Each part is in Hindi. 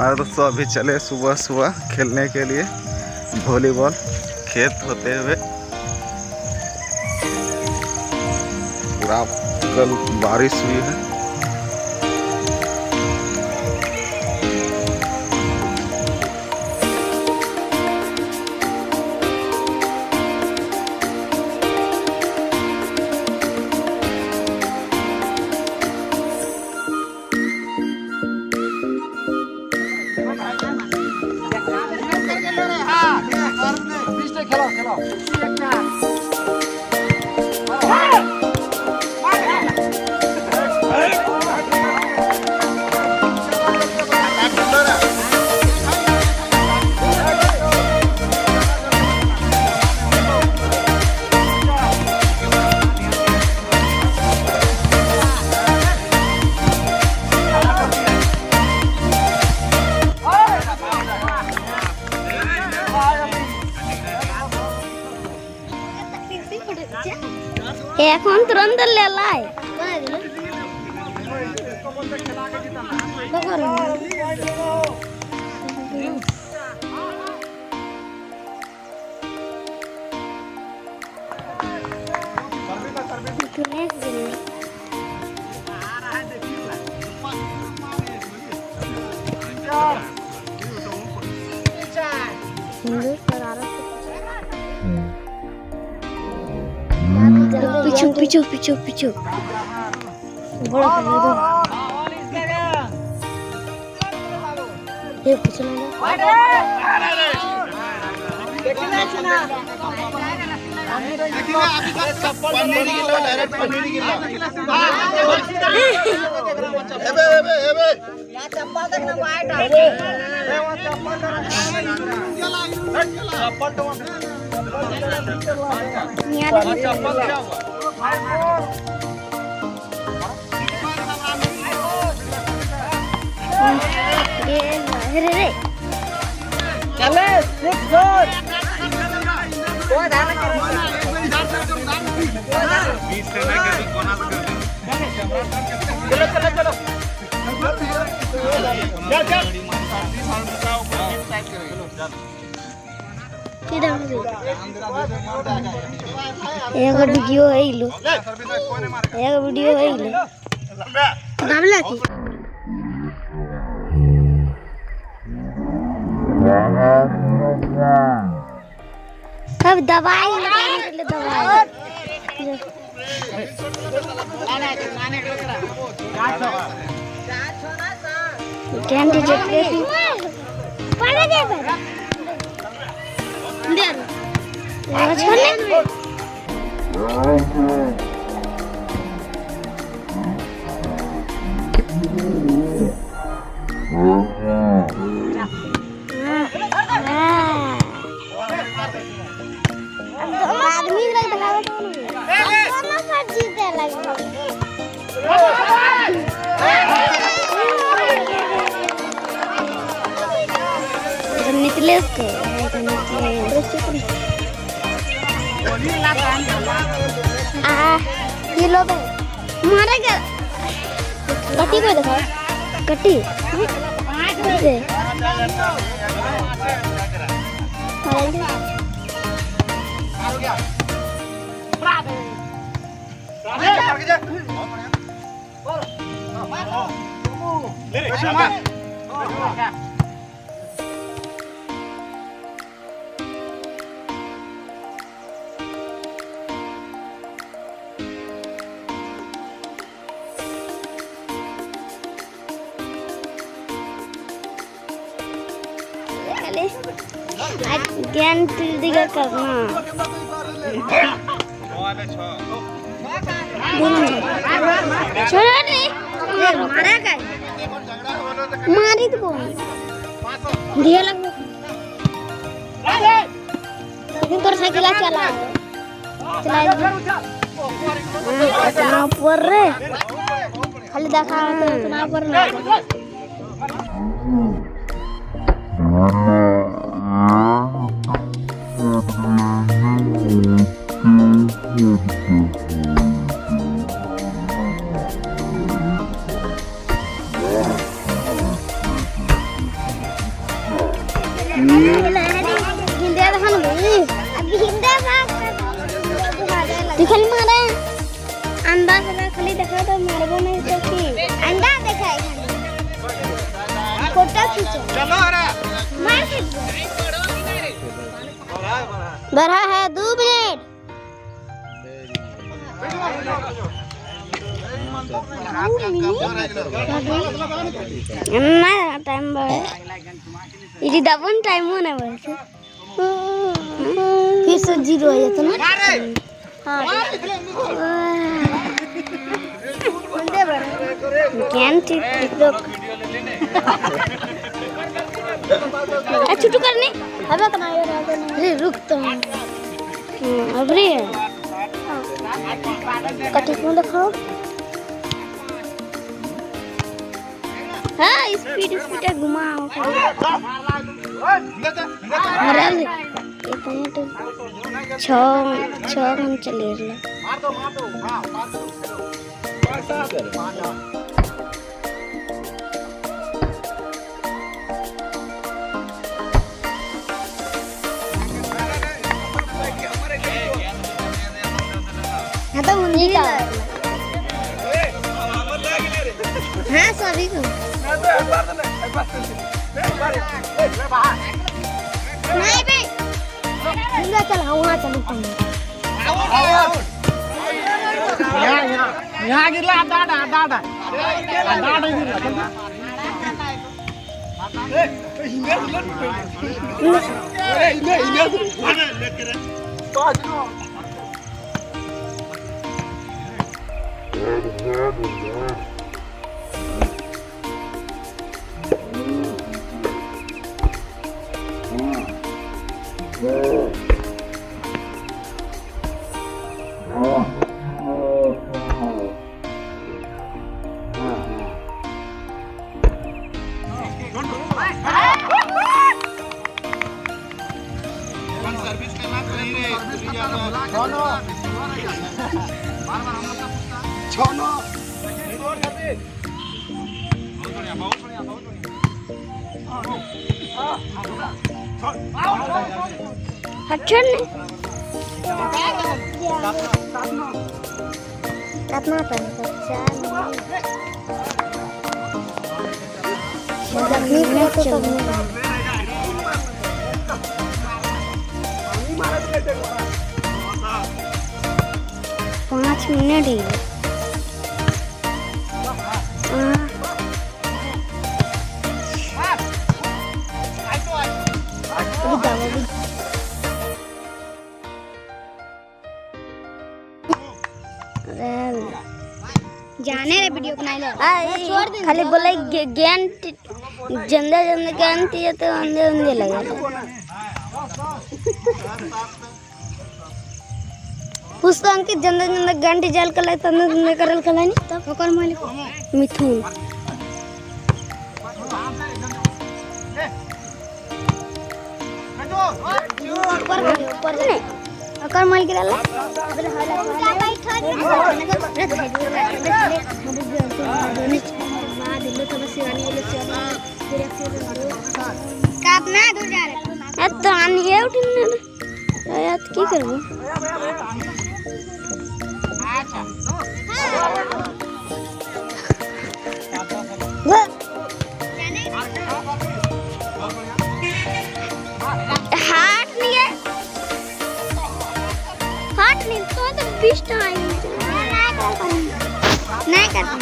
और दोस्तों अभी चले सुबह सुबह खेलने के लिए वॉलीबॉल खेत होते हुए। पूरा कल बारिश हुई है। এখন তুরন্ত লেলাই पिछू पिछू पिछू पिछू बड़ा कर दो ये पिछू ना देखना चना देखिए अभी का चप्पल पनीर गिला डायरेक्ट पनीर गिला एबे या चप्पल देखना वाइट है ए वो चप्पल चप्पल तो चप्पल क्या हुआ ये रे रे चले सिक्स गोल वो डाल के 20 से ना कर कोना कर चलो चलो चलो चल चल एक वीडियो है लो एक वीडियो है लो दाबला की अब दवाई लगाने के लिए दवाई कैंडी जैसे पड़े दे पर दे छोड़ने आदमी लग दिखावे दोनों साथ जीते लगे निकले उसको ये लो भाई मारा क्या कटी को देखो कटी से ज्ञान दिगा करना छोड़ा रे मारा का मारी तो दिया लग लेकिन तोर साइकिल चला इतना ऊपर रे खाली देखा तो इतना ऊपर ना हिंदे देखन भाई अभी हिंदे बात तू खाली मारे अंडा खाली देखा तो मारबो नहीं तो की अंडा देखाए खाली फोटो खींचो चलो अरे मार खींच बड़ा है 2 मिनट ना टाइम बड़े इडी डबल टाइम होने वाला फिर से 0 हो जाता ना हां कैन टिकटॉक छुट्टी करने अबे कना अरे रुक तो अबरे कटिंग में दिखाओ हाँ स्पीड घुमाओ मरल इतने तो 6 हम चले रहे हाँ तो मुंडी का हाँ सभी को नहीं बे मुंडा चल वहाँ चलो यहाँ गिरला दादा गिरला अच्छा नहीं कितना टाइम पाँच मिनट ही जाने रे वीडियो बनाई लो छोड़ दे खाली बोले ज्ञान जंदे जंदे ज्ञान दिए तो अंधे अंधे लगे पुस्तक के जंदे जंदे ज्ञान जल कर ले तंदे तंदे करल कलानी तब ओकर मालिक मिथुन ऊपर ने ओकर मालिक रहला अबे हाला काटना दूर जा रे तो आनिए उठने यार की करबो हाथ नहीं तो 20 टाइम नहीं करता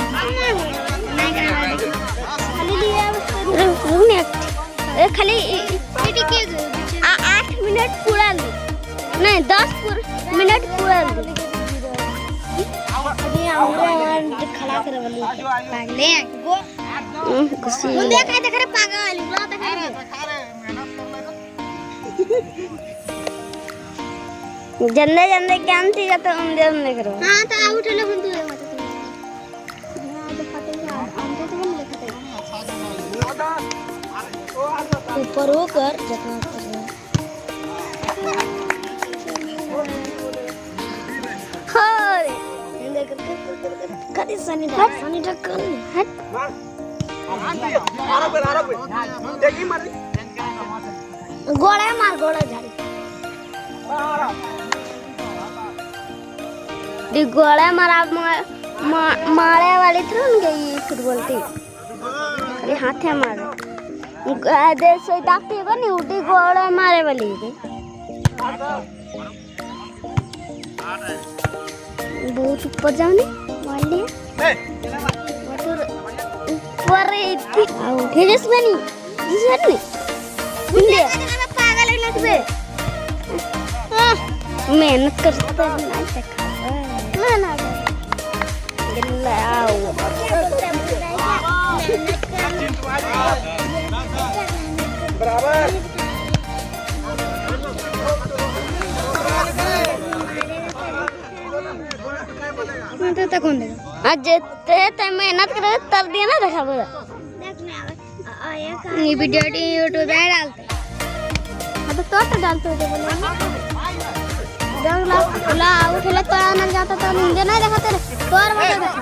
खाली लिया खाली 8 मिनट पूरा नहीं 10 मिनट पूरा खड़ा कर वाली पागले गुस्से मुंडे का देख रे पागल लो देख रे जंदे जंदे ज्ञान थी तो अंदे अंदे करो हां तो आउट ले हम तू ऊपर होकर जितना हाय देख कदी सनी ढक्कन हट गोड़ा मार गोड़ा झाड़ी दी गोड़ा मारा मारे वाली थी उनके ये फुटबॉल टीम ये हाथ है मारे दे सोई ताकती है नहीं उठी गोड़ा मारे वाली थी बहुत ऊपर जाने वाली है ऊपर इतनी फिर इसमें नहीं पागल है ना मेहनत करते हैं ना देखा ना बराबर तो कौन देगा आज ते मेहनत करे तब दिया ना देखा बोला ये वीडियो यूट्यूब पे डालते अब तो डालते हो बोले ला उठले तो आना जाता तो मुझे नहीं देखा तेरे तो और मत देखा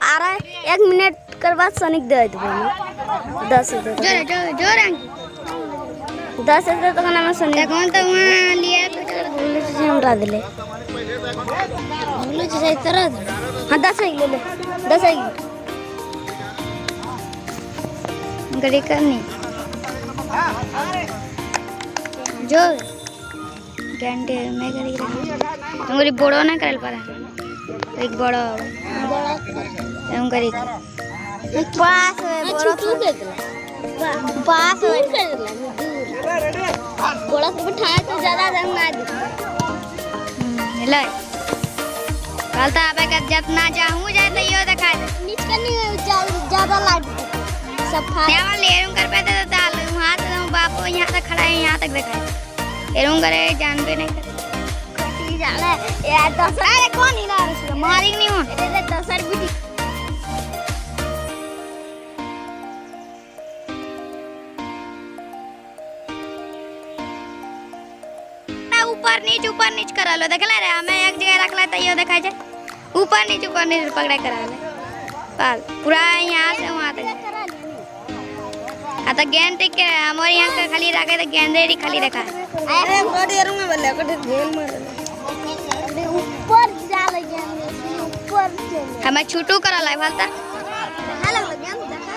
आ रहा है 1 मिनट कर बाद सनिक दे दो 10 दे जोर 10 दे तो ना मैं सनिक कौन तो वहां लिया तो से हमरा दिले बोले से तरह हां 10 ही ले 10 ही गड़ी करनी जो घंटे में गड़ी तुम्हारी बड़ो ना करल पारा एक बड़ो हम करी पास है बड़ा छूट देला पास है कर देला बड़ा से बिठाए तो ज्यादा दम ना दे ले चलता आबे के जितना चाहूं जाए तो यो दिखा दे नीच करनी ज्यादा लाग सफा यहाँ ले रूम कर पे तो डाल वहां से बापू यहां तक खड़ा है यहां तक दिखाए एरूम करे जानबे नहीं कटी जाले यार 10 अरे कौन ही ना मारी नहीं हो ये 10 भी ऊपर नीच करा लो देखला रे हमें एक जगह रखला त यो देखा जे ऊपर नीच पकड़ा करा ले पाल पूरा यहां से वहां तक आ त गेंद टिक के हमर यहां का खाली रखे त गेंद रे खाली रखा अरे कोडी रूम में बोले कोडी गेम मार ऊपर जाले गेंद ऊपर चले हमें छूटू करा ला भालता देखा लग गेंद देखा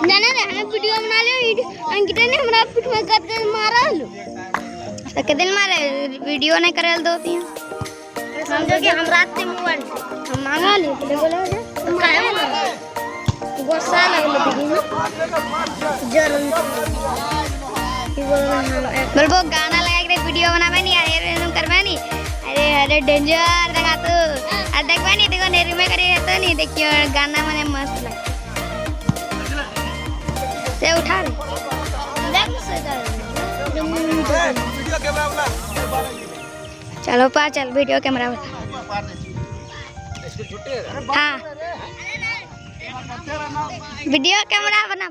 जाने रे हमें वीडियो बना ले अंकिता ने हमरा पीठ में गद मारा लो तो के दिन मारे वीडियो नहीं करल दो तीन समझो कि हम रात में मोबाइल हम मांगा ले बोले जे काहे गुस्सा लगले दीदी जरूर बोलबो गाना लगा के वीडियो बनावे नहीं अरे तुम करवे नहीं अरे अरे डेंजर देखा तू आ देखवा नहीं देखो नेरी में करे तो नहीं देखियो गाना मने मस्त लगे से उठा ले देख से वीडियो कैमरा वाला चलो पा चल वीडियो कैमरा हाँ वीडियो कैमरा बना